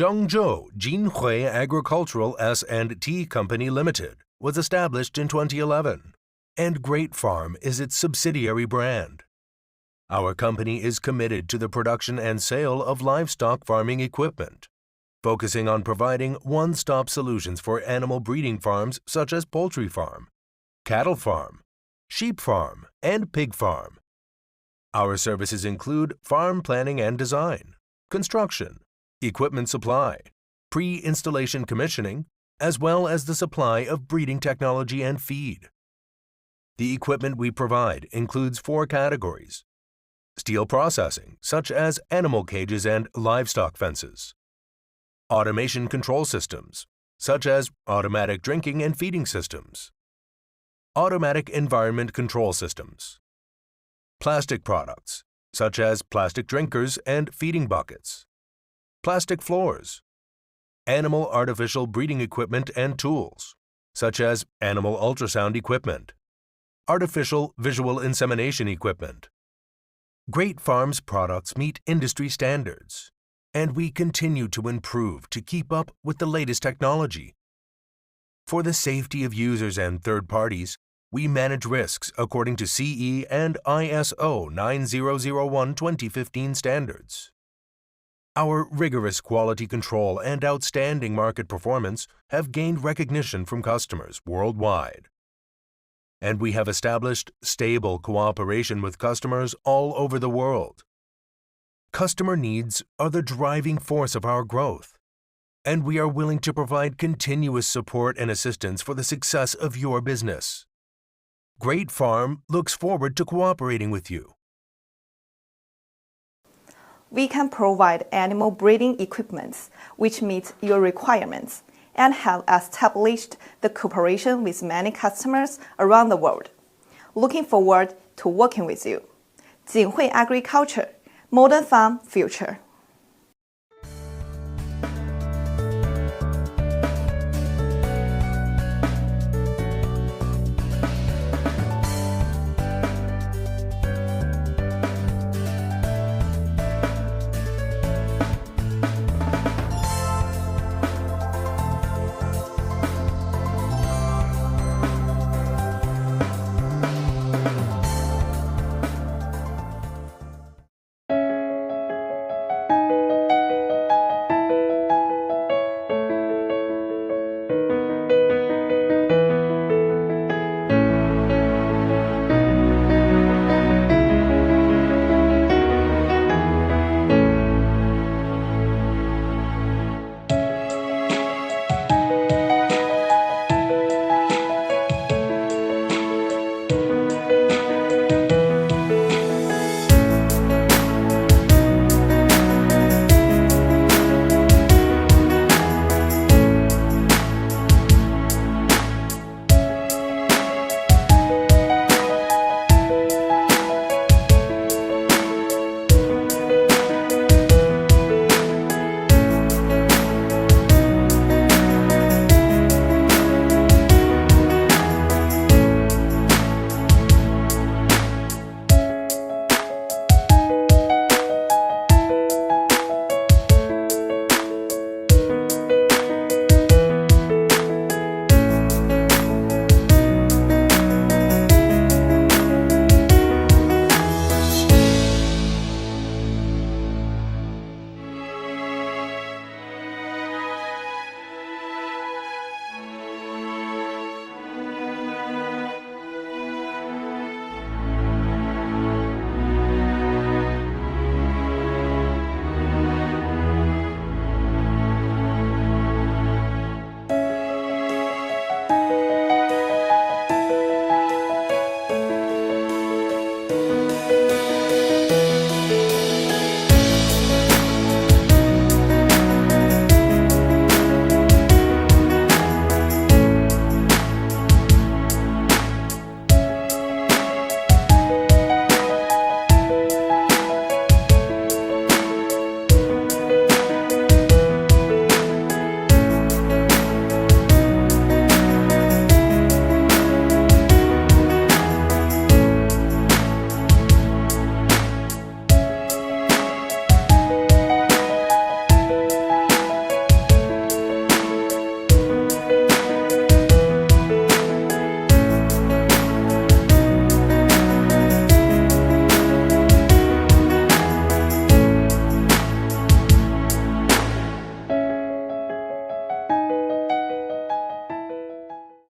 Zhengzhou Jinhui Agricultural S&T Company Limited was established in 2011, and Great Farm is its subsidiary brand. Our company is committed to the production and sale of livestock farming equipment, focusing on providing one-stop solutions for animal breeding farms such as poultry farm, cattle farm, sheep farm, and pig farm. Our services include farm planning and design, construction, equipment supply, pre-installation commissioning, as well as the supply of breeding technology and feed. The equipment we provide includes 4 categories: steel processing, such as animal cages and livestock fences; automation control systems, such as automatic drinking and feeding systems; automatic environment control systems; plastic products, such as plastic drinkers and feeding buckets; plastic floors; animal artificial breeding equipment and tools, such as animal ultrasound equipment; artificial visual insemination equipment. Great Farm's products meet industry standards, and we continue to improve to keep up with the latest technology. For the safety of users and third parties, we manage risks according to CE and ISO9001 2015 standards. Our rigorous quality control and outstanding market performance have gained recognition from customers worldwide. And we have established stable cooperation with customers all over the world. Customer needs are the driving force of our growth, and we are willing to provide continuous support and assistance for the success of your business. Great Farm looks forward to cooperating with you. We can provide animal breeding equipment which meet your requirements and have established the cooperation with many customers around the world. Looking forward to working with you. Jinhui Agriculture, Modern Farm Future.